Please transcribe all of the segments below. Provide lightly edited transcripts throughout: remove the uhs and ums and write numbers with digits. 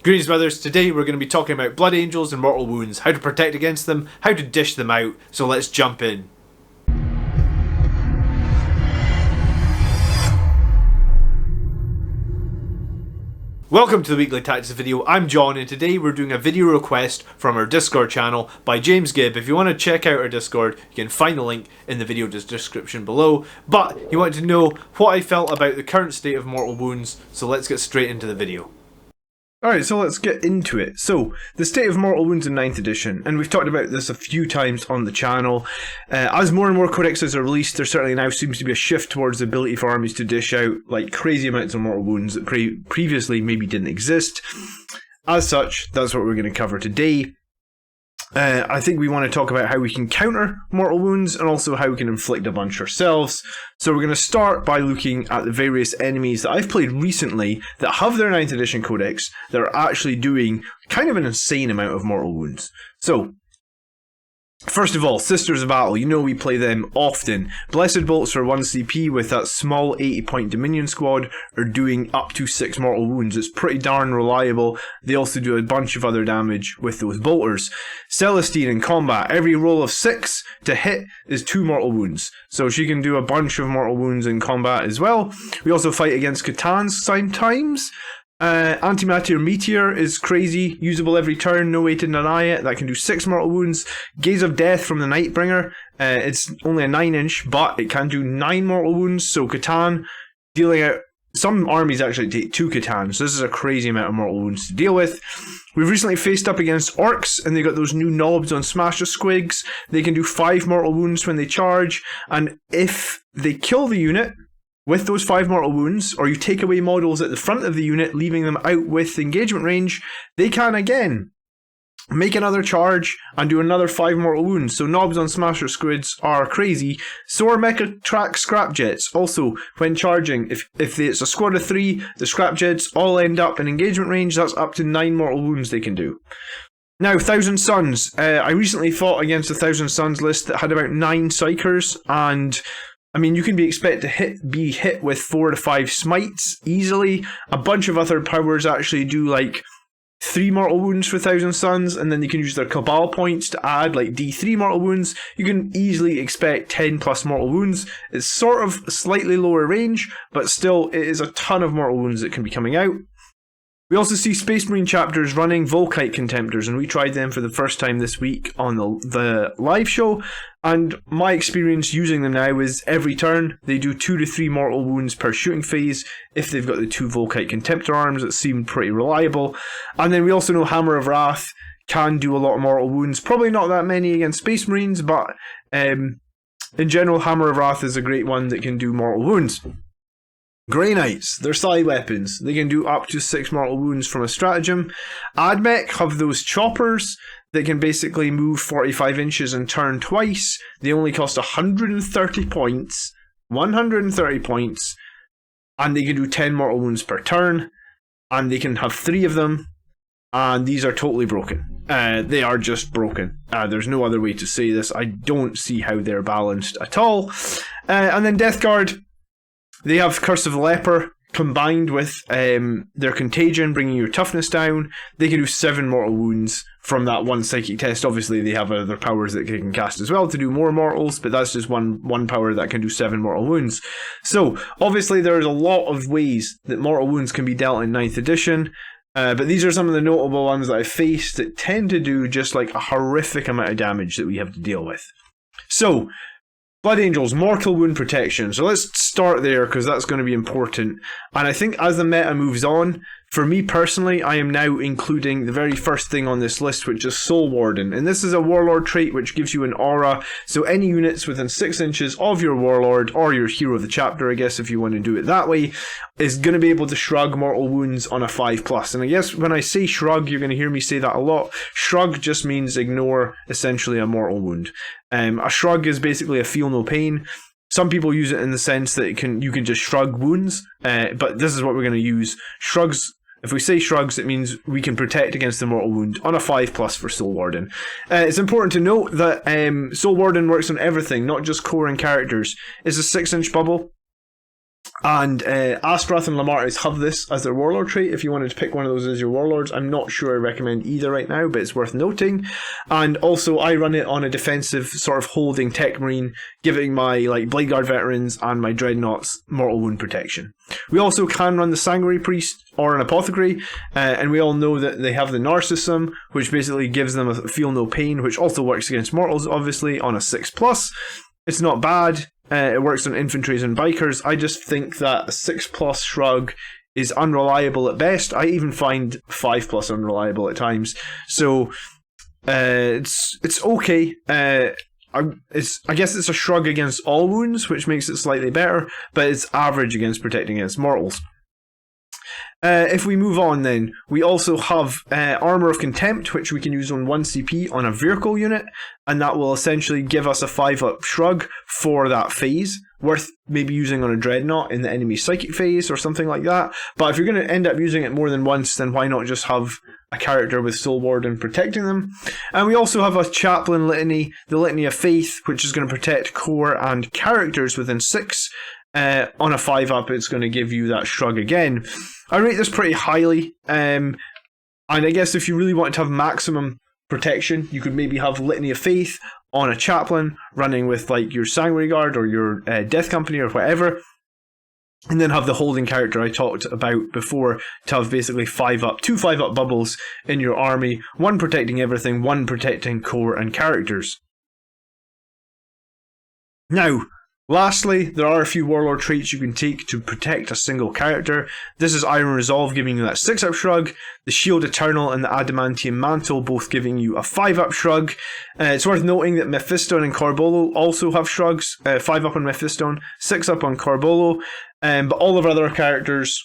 Greetings, brothers. Today we're going to be talking about Blood Angels and Mortal Wounds, how to protect against them, how to dish them out, so let's jump in. Welcome to the Weekly Tactics video. I'm John, and today we're doing a video request from our Discord channel by James Gibb. If you want to check out our Discord, you can find the link in the video description below. But he wanted to know what I felt about the current state of Mortal Wounds, so let's get straight into the video. Alright, so let's get into it. So, the state of Mortal Wounds in 9th edition, and we've talked about this a few times on the channel. As more and more codexes are released, there certainly now seems to be a shift towards the ability for armies to dish out like crazy amounts of Mortal Wounds that previously maybe didn't exist. As such, that's what we're going to cover today. I think we want to talk about how we can counter Mortal Wounds and also how we can inflict a bunch ourselves. So we're going to start by looking at the various enemies that I've played recently that have their 9th edition codex that are actually doing kind of an insane amount of Mortal Wounds. So, first of all, Sisters of Battle, you know we play them often. Blessed Bolts for 1 CP with that small 80-point Dominion squad are doing up to 6 Mortal Wounds. It's pretty darn reliable. They also do a bunch of other damage with those bolters. Celestine in combat, every roll of 6 to hit is 2 Mortal Wounds. So she can do a bunch of Mortal Wounds in combat as well. We also fight against C'tans sometimes. Antimatter Meteor is crazy, usable every turn, no way to deny it. That can do 6 Mortal Wounds. Gaze of Death from the Nightbringer, it's only a 9-inch, but it can do 9 Mortal Wounds. So C'tan, dealing out, some armies actually take 2 C'tans, so this is a crazy amount of Mortal Wounds to deal with. We've recently faced up against Orcs, and they got those new knobs on Smasher Squigs. They can do 5 Mortal Wounds when they charge, and if they kill the unit with those 5 Mortal Wounds, or you take away models at the front of the unit, leaving them out with engagement range, they can again make another charge and do another 5 Mortal Wounds. So knobs on Smasher Squids are crazy. So are Mecha-Track Scrapjets. Also, when charging, if it's a squad of 3, the Scrapjets all end up in engagement range. That's up to 9 Mortal Wounds they can do. Now, Thousand Suns. I recently fought against a Thousand Suns list that had about 9 Psychers, and I mean, you can be expected to be hit with 4 to 5 smites easily. A bunch of other powers actually do like 3 Mortal Wounds for Thousand Suns, and then you can use their Cabal points to add like D3 Mortal Wounds. You can easily expect 10 plus Mortal Wounds. It's sort of slightly lower range, but still it is a ton of Mortal Wounds that can be coming out. We also see Space Marine chapters running Volkite Contemptors, and we tried them for the first time this week on the live show, and my experience using them now is every turn they do 2 to 3 Mortal Wounds per shooting phase if they've got the 2 Volkite Contemptor arms that seem pretty reliable. And then we also know Hammer of Wrath can do a lot of Mortal Wounds, probably not that many against Space Marines, but in general Hammer of Wrath is a great one that can do Mortal Wounds. Grey Knights, they're psi weapons. They can do up to 6 Mortal Wounds from a stratagem. Admech have those choppers that can basically move 45 inches and turn twice. They only cost 130 points. 130 points. And they can do 10 Mortal Wounds per turn. And they can have 3 of them. And these are totally broken. They are just broken. There's no other way to say this. I don't see how they're balanced at all. And then Death Guard. They have Curse of the Leper combined with their Contagion, bringing your toughness down. They can do 7 Mortal Wounds from that 1 psychic test. Obviously, they have other powers that they can cast as well to do more mortals, but that's just one power that can do 7 Mortal Wounds. So, obviously, there's a lot of ways that Mortal Wounds can be dealt in 9th edition. But these are some of the notable ones that I've faced that tend to do just like a horrific amount of damage that we have to deal with. So, Blood Angels, Mortal Wound Protection. So let's start there because that's going to be important. And I think as the meta moves on, for me personally, I am now including the very first thing on this list, which is Soul Warden. And this is a Warlord trait which gives you an aura. So any units within 6 inches of your Warlord, or your Hero of the Chapter, I guess if you want to do it that way, is going to be able to shrug Mortal Wounds on a 5+. And I guess when I say shrug, you're going to hear me say that a lot. Shrug just means ignore, essentially, a Mortal Wound. A shrug is basically a feel no pain. Some people use it in the sense that you can just shrug wounds, but this is what we're going to use. Shrugs. If we say shrugs, it means we can protect against the Mortal Wound on a 5+ for Soul Warden. It's important to note that Soul Warden works on everything, not just core and characters. It's a 6-inch bubble. And Astrath and Lamartis have this as their warlord trait. If you wanted to pick one of those as your warlords, I'm not sure I recommend either right now, but it's worth noting. And also, I run it on a defensive sort of holding tech marine, giving my like Blade Guard veterans and my dreadnoughts mortal wound protection. We also can run the Sanguinary Priest or an Apothecary, and we all know that they have the Narcissism, which basically gives them a feel no pain, which also works against mortals, obviously, on a 6+. It's not bad. It works on infantries and bikers. I just think that a 6+ shrug is unreliable at best. I even find 5+ unreliable at times. So it's okay. I guess it's a shrug against all wounds, which makes it slightly better, but it's average against protecting against mortals. If we move on then, we also have Armour of Contempt, which we can use on 1 CP on a vehicle unit, and that will essentially give us a 5+ shrug for that phase, worth maybe using on a Dreadnought in the enemy psychic phase or something like that. But if you're going to end up using it more than once, then why not just have a character with Soul Warden protecting them? And we also have a Chaplain Litany, the Litany of Faith, which is going to protect core and characters within 6. On a 5+, it's going to give you that shrug again. I rate this pretty highly, and I guess if you really want to have maximum protection, you could maybe have Litany of Faith on a Chaplain running with like your Sanguinary Guard or your Death Company or whatever, and then have the holding character I talked about before to have basically 5+, 2 5+ bubbles in your army, one protecting everything, one protecting core and characters. Now, lastly, there are a few warlord traits you can take to protect a single character. This is Iron Resolve giving you that 6+ shrug, the Shield Eternal and the Adamantium Mantle both giving you a 5+ shrug. It's worth noting that Mephistone and Corbolo also have shrugs, 5+ on Mephistone, 6+ on Corbolo, but all of our other characters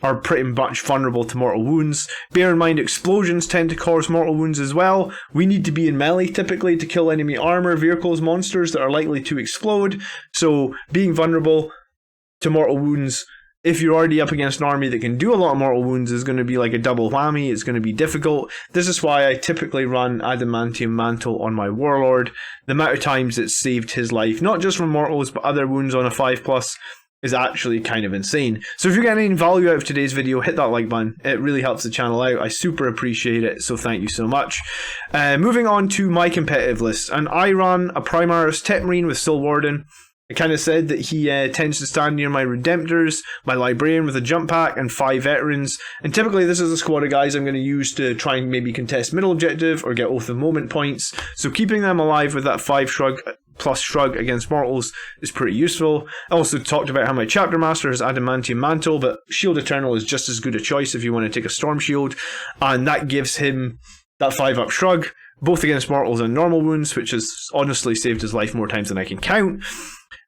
are pretty much vulnerable to mortal wounds. Bear in mind, explosions tend to cause mortal wounds as well. We need to be in melee typically to kill enemy armor, vehicles, monsters that are likely to explode. So being vulnerable to mortal wounds, if you're already up against an army that can do a lot of mortal wounds, is going to be like a double whammy. It's going to be difficult. This is why I typically run Adamantium Mantle on my warlord. The amount of times it's saved his life, not just from mortals, but other wounds on a 5+, is actually kind of insane. So if you're getting any value out of today's video, hit that like button. It really helps the channel out. I super appreciate it, so thank you so much. Moving on to my competitive list, and I ran a Primaris Tech Marine with Soul Warden. I kind of said that he tends to stand near my Redemptors, my Librarian with a jump pack, and 5 veterans. And typically this is a squad of guys I'm going to use to try and maybe contest middle objective or get Oath of Moment points. So keeping them alive with that 5+ shrug against mortals is pretty useful. I also talked about how my Chapter Master has Adamantium Mantle, but Shield Eternal is just as good a choice if you want to take a Storm Shield, and that gives him that 5+ shrug, both against mortals and normal wounds, which has honestly saved his life more times than I can count.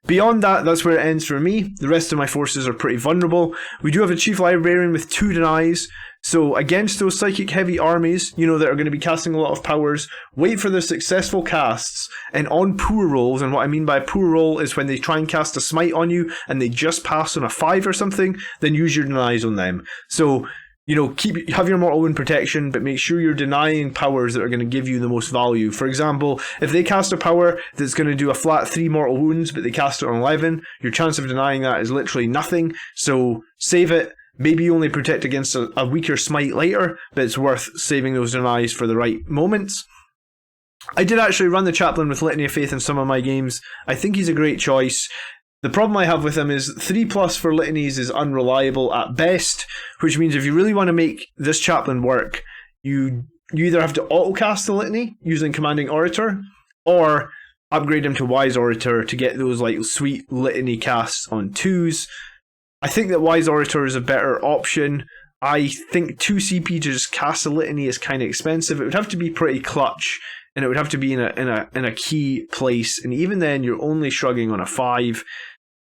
Beyond that, that's where it ends for me. The rest of my forces are pretty vulnerable. We do have a Chief Librarian with 2 denies, so against those psychic heavy armies, that are going to be casting a lot of powers, wait for their successful casts, and on poor rolls, and what I mean by poor roll is when they try and cast a smite on you and they just pass on a 5 or something, then use your denies on them. So, have your mortal wound protection, but make sure you're denying powers that are going to give you the most value. For example, if they cast a power that's going to do a flat 3 mortal wounds, but they cast it on 11, your chance of denying that is literally nothing. So save it. Maybe you only protect against a weaker smite later, but it's worth saving those denies for the right moments. I did actually run the Chaplain with Litany of Faith in some of my games. I think he's a great choice. The problem I have with him is 3+ for litanies is unreliable at best, which means if you really want to make this Chaplain work, you either have to autocast the litany using Commanding Orator, or upgrade him to Wise Orator to get those like sweet litany casts on 2s. I think that Wise Orator is a better option. I think 2 CP to just cast a litany is kind of expensive. It would have to be pretty clutch, and it would have to be in a key place, and even then you're only shrugging on a 5.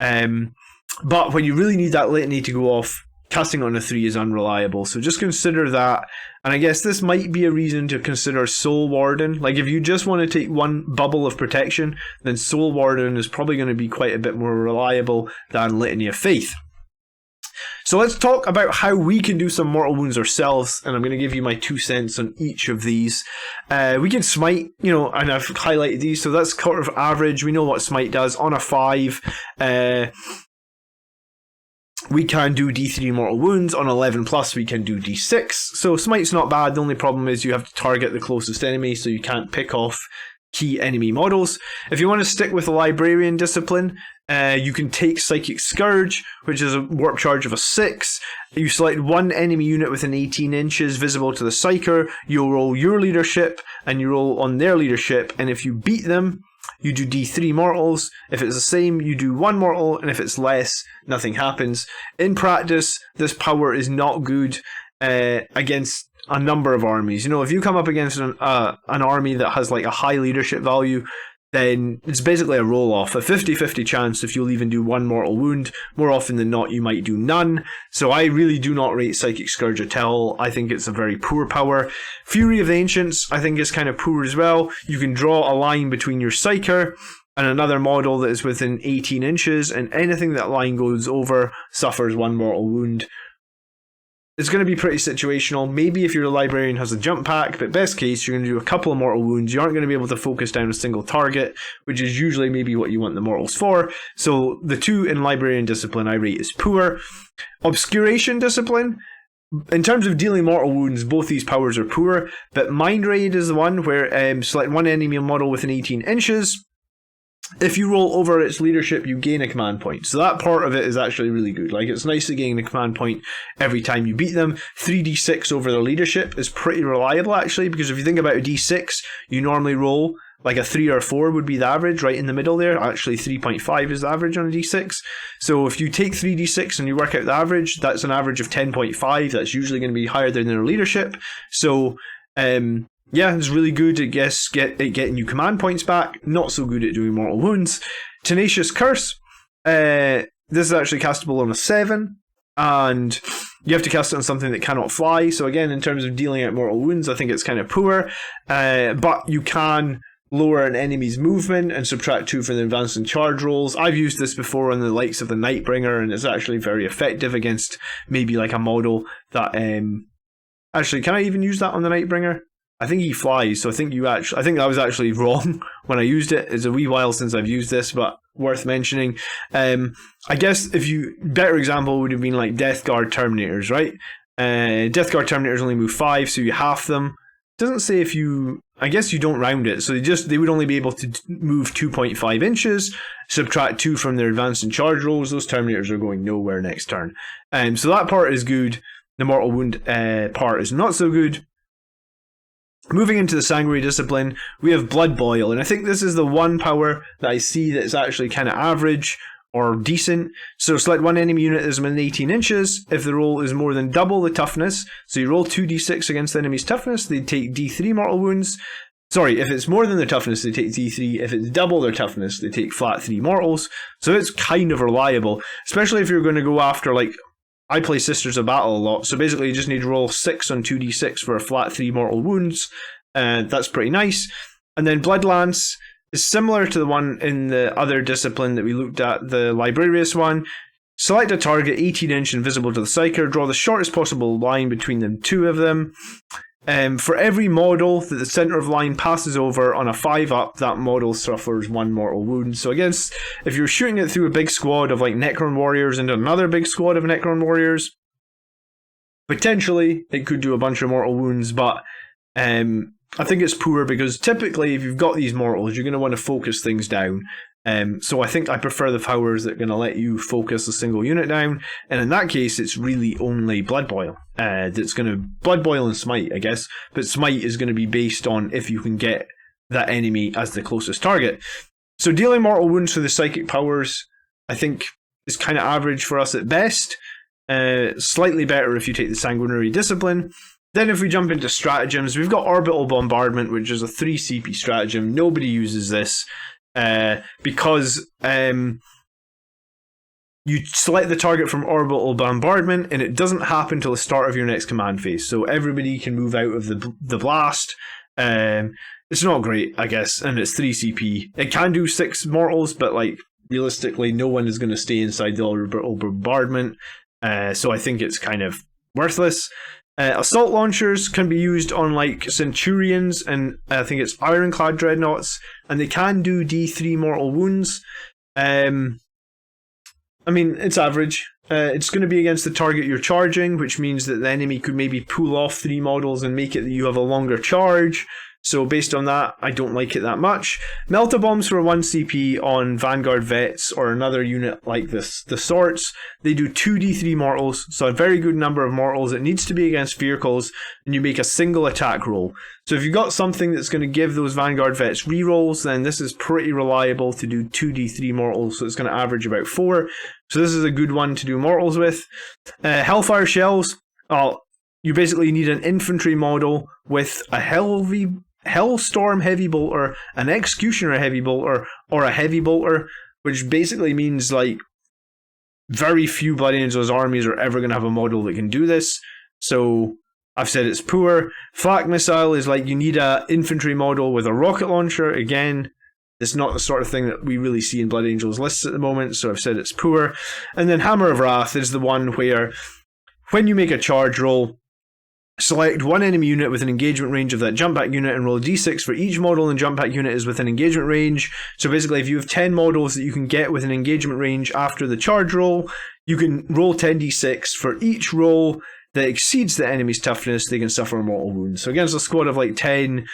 But when you really need that litany to go off, casting on a 3 is unreliable, so just consider that. And I guess this might be a reason to consider Soul Warden. Like if you just want to take 1 bubble of protection, then Soul Warden is probably going to be quite a bit more reliable than Litany of Faith. So let's talk about how we can do some mortal wounds ourselves, and I'm going to give you my 2 cents on each of these. We can smite, and I've highlighted these, so that's sort of average. We know what smite does on a 5. we can do D3 mortal wounds. On 11 plus, we can do D6. So smite's not bad. The only problem is you have to target the closest enemy, so you can't pick off key enemy models. If you want to stick with the librarian discipline, you can take Psychic Scourge, which is a warp charge of a 6. You select one enemy unit within 18 inches visible to the Psyker. You'll roll your leadership, and you roll on their leadership, and if you beat them, you do D3 mortals. If it's the same, you do 1 mortal, and if it's less, nothing happens. In practice, this power is not good against a number of armies. You know, if you come up against an army that has like a high leadership value, then it's basically a roll-off. A 50-50 chance if you'll even do 1 mortal wound. More often than not, you might do none. So I really do not rate Psychic Scourge at all. I think it's a very poor power. Fury of the Ancients, I think, is kind of poor as well. You can draw a line between your Psyker and another model that is within 18 inches, and anything that line goes over suffers 1 mortal wound. It's going to be pretty situational. Maybe if your librarian has a jump pack, but best case, you're going to do a couple of mortal wounds. You aren't going to be able to focus down a single target, which is usually maybe what you want the mortals for. So the 2 in librarian discipline I rate as poor. Obscuration discipline, in terms of dealing mortal wounds, both these powers are poor, but Mind Raid is the one where select one enemy model within 18 inches. If you roll over its leadership, you gain a command point. So that part of it is actually really good. Like, it's nice to gain a command point every time you beat them. 3d6 over their leadership is pretty reliable, actually, because if you think about a d6, you normally roll like a 3 or 4 would be the average, right in the middle there. Actually, 3.5 is the average on a d6. So if you take 3d6 and you work out the average, that's an average of 10.5. That's usually going to be higher than their leadership. So, yeah, it's really good at getting you command points back. Not so good at doing mortal wounds. Tenacious Curse. This is actually castable on a 7. And you have to cast it on something that cannot fly. So again, in terms of dealing out mortal wounds, I think it's kind of poor. But you can lower an enemy's movement and subtract 2 from the advanced and charge rolls. I've used this before on the likes of the Nightbringer, and it's actually very effective against maybe like a model that... Actually, can I even use that on the Nightbringer? I think he flies, so I think that was actually wrong when I used it. It's a wee while since I've used this, but worth mentioning. I guess better example would have been like Death Guard Terminators, right? Death Guard Terminators only move 5, so you half them. It doesn't say if you... I guess you don't round it, so they would only be able to move 2.5 inches, subtract 2 from their advanced and charge rolls. Those Terminators are going nowhere next turn. So that part is good. The mortal wound part is not so good. Moving into the Sanguinary Discipline, we have Blood Boil, and I think this is the one power that I see that's actually kind of average or decent. So select one enemy unit that is within 18 inches. If the roll is more than double the toughness, so you roll 2d6 against the enemy's toughness, they take d3 mortal wounds. Sorry, if it's more than their toughness, they take d3. If it's double their toughness, they take flat 3 mortals. So it's kind of reliable, especially if you're going to go after, like, I play Sisters of Battle a lot, so basically you just need to roll 6 on 2d6 for a flat 3 mortal wounds. That's pretty nice. And then Blood Lance is similar to the one in the other discipline that we looked at, the Librarius one. Select a target 18 inch and visible to the Psyker. Draw the shortest possible line between the 2 of them. For every model that the center of line passes over on a 5-up, that model suffers 1 mortal wound. So I guess if you're shooting it through a big squad of like Necron Warriors into another big squad of Necron Warriors, potentially it could do a bunch of mortal wounds, but I think it's poor because typically if you've got these mortals, you're going to want to focus things down. So I think I prefer the powers that are going to let you focus a single unit down, and in that case it's really only Blood Boil. That's going to Blood Boil and Smite, I guess, but Smite is going to be based on if you can get that enemy as the closest target. So dealing mortal wounds for the psychic powers, I think, is kind of average for us at best. Slightly better if you take the Sanguinary Discipline. Then if we jump into stratagems, we've got Orbital Bombardment, which is a 3 CP stratagem. Nobody uses this. Because you select the target from orbital bombardment and it doesn't happen till the start of your next command phase, so everybody can move out of the blast. It's not great, I guess, and it's 3 CP. It can do 6 mortals, but like realistically no one is going to stay inside the orbital bombardment, so I think it's kind of worthless. Assault launchers can be used on like Centurions and I think it's Ironclad Dreadnoughts, and they can do D3 mortal wounds. I mean, it's average. it's going to be against the target you're charging, which means that the enemy could maybe pull off 3 models and make it that you have a longer charge. So based on that, I don't like it that much. Melta bombs for 1 CP on Vanguard Vets or another unit like this, the Swords. They do 2d3 mortals, so a very good number of mortals. It needs to be against vehicles, and you make a single attack roll. So if you've got something that's going to give those Vanguard Vets rerolls, then this is pretty reliable to do 2d3 mortals, so it's going to average about 4. So this is a good one to do mortals with. Hellfire Shells, you basically need an infantry model with a Hellstorm Heavy Bolter, an Executioner Heavy Bolter, or a Heavy Bolter, which basically means like very few Blood Angels armies are ever going to have a model that can do this. So I've said it's poor. Flak Missile is like you need a infantry model with a rocket launcher. Again, it's not the sort of thing that we really see in Blood Angels lists at the moment, so I've said it's poor. And then Hammer of Wrath is the one where when you make a charge roll, select one enemy unit with an engagement range of that jump pack unit and roll a d6 for each model and jump pack unit is within engagement range. So basically, if you have 10 models that you can get with an engagement range after the charge roll, you can roll 10d6 for each roll that exceeds the enemy's toughness. They can suffer a mortal wound. So against a squad of like 10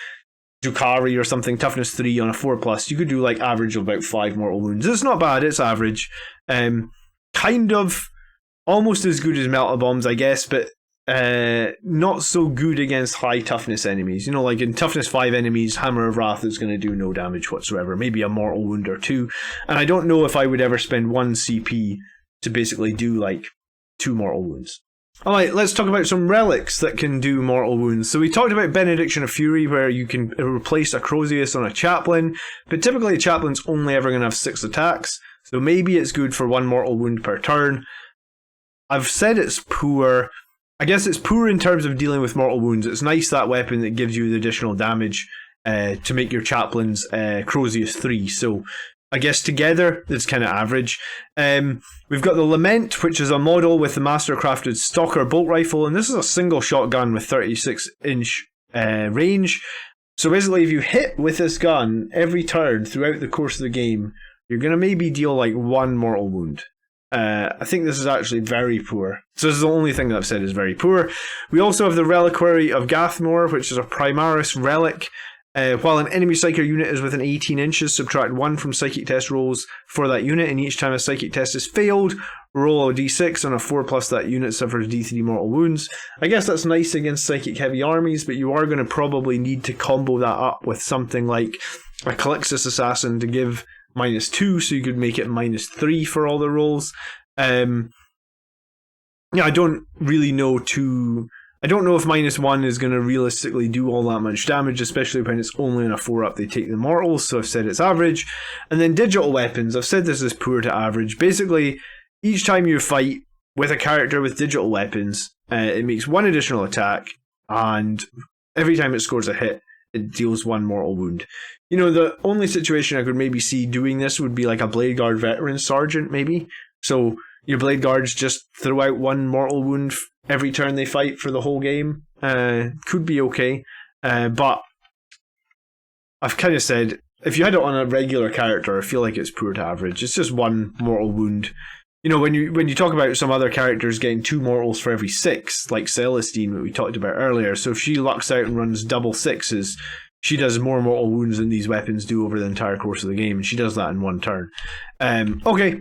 Drukhari or something, toughness 3 on a 4+, you could do like average of about 5 mortal wounds. It's not bad, it's average. Kind of almost as good as Melta Bombs, I guess, but not so good against high toughness enemies. You know, like in toughness 5 enemies, Hammer of Wrath is going to do no damage whatsoever. Maybe a mortal wound or 2. And I don't know if I would ever spend 1 CP to basically do like 2 mortal wounds. Alright, let's talk about some relics that can do mortal wounds. So we talked about Benediction of Fury, where you can replace a Crozius on a Chaplain, but typically a Chaplain's only ever going to have 6 attacks, so maybe it's good for 1 mortal wound per turn. I've said it's poor. I guess it's poor in terms of dealing with mortal wounds. It's nice, that weapon that gives you the additional damage to make your Chaplains Crozius 3, so I guess together it's kind of average. We've got the Lament, which is a model with the Mastercrafted Stalker bolt rifle, and this is a single shotgun with 36-inch range. So basically, if you hit with this gun every turn throughout the course of the game, you're going to maybe deal like 1 mortal wound. I think this is actually very poor. So this is the only thing that I've said is very poor. We also have the Reliquary of Gathmore, which is a Primaris relic. While an enemy Psyker unit is within 18 inches, subtract 1 from psychic test rolls for that unit, and each time a psychic test is failed, roll a d6 on a 4+, that unit suffers d3 mortal wounds. I guess that's nice against psychic heavy armies, but you are going to probably need to combo that up with something like a Calixtus Assassin to give -2, so you could make it -3 for all the rolls. Yeah, I don't really know I don't know if -1 is going to realistically do all that much damage, especially when it's only on a 4-up they take the mortals, so I've said it's average. And then digital weapons, I've said this is poor to average. Basically, each time you fight with a character with digital weapons, it makes 1 additional attack, and every time it scores a hit, it deals 1 mortal wound. You know, the only situation I could maybe see doing this would be like a Blade Guard Veteran Sergeant, maybe. So your Blade Guards just throw out 1 mortal wound every turn they fight for the whole game. Could be okay. But I've kind of said, if you had it on a regular character, I feel like it's poor to average. It's just 1 mortal wound. You know, when you talk about some other characters getting 2 mortals for every 6, like Celestine, that we talked about earlier, so if she lucks out and runs double 6s, she does more mortal wounds than these weapons do over the entire course of the game, and she does that in 1 turn. Okay,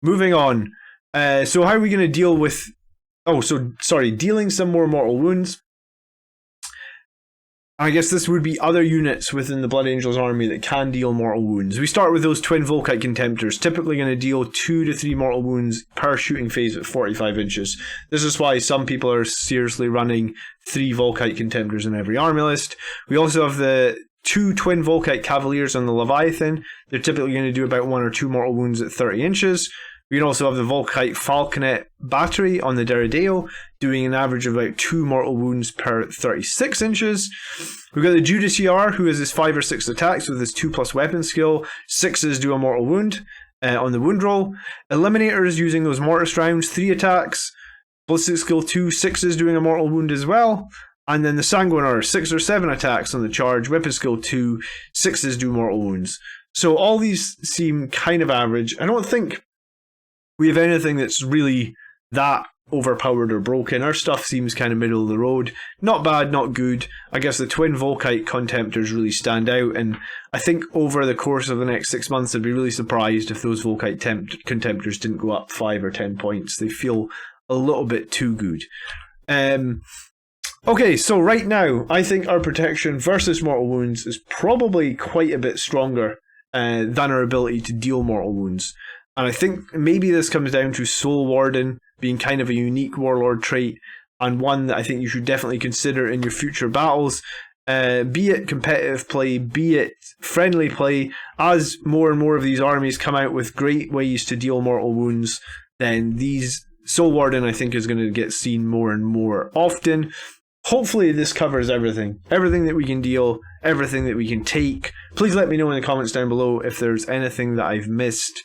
moving on. So how are we going to deal with... dealing some more mortal wounds. I guess this would be other units within the Blood Angels army that can deal mortal wounds. We start with those twin Volkite Contemptors, typically going to deal 2 to 3 mortal wounds per shooting phase at 45 inches. This is why some people are seriously running 3 Volkite Contemptors in every army list. We also have the 2 twin Volkite Cavaliers on the Leviathan. They're typically going to do about 1 or 2 mortal wounds at 30 inches. We can also have the Volkite Falconet Battery on the Derideo, doing an average of about 2 mortal wounds per 36 inches. We've got the Judiciar, who has his 5 or 6 attacks with his 2+ weapon skill. 6s do a mortal wound on the wound roll. Eliminators using those mortis rounds, 3 attacks. Ballistic skill 2, 6s doing a mortal wound as well. And then the Sanguinar, 6 or 7 attacks on the charge. Weapon skill 2, 6s do mortal wounds. So all these seem kind of average. I don't think we have anything that's really that overpowered or broken. Our stuff seems kind of middle of the road. Not bad, not good. I guess the twin Volkite Contemptors really stand out, and I think over the course of the next 6 months I'd be really surprised if those Volkite Contemptors didn't go up 5 or 10 points. They feel a little bit too good. Okay, so right now I think our protection versus mortal wounds is probably quite a bit stronger than our ability to deal mortal wounds. And I think maybe this comes down to Soul Warden being kind of a unique warlord trait, and one that I think you should definitely consider in your future battles. Be it competitive play, be it friendly play, as more and more of these armies come out with great ways to deal mortal wounds, then these Soul Warden I think is going to get seen more and more often. Hopefully this covers everything. Everything that we can deal, everything that we can take. Please let me know in the comments down below if there's anything that I've missed.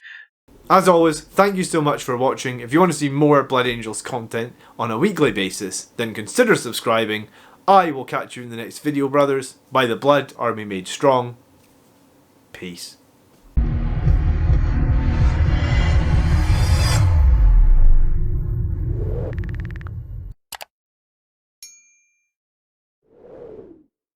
As always, thank you so much for watching. If you want to see more Blood Angels content on a weekly basis, then consider subscribing. I will catch you in the next video, brothers. By the blood, army made strong. Peace.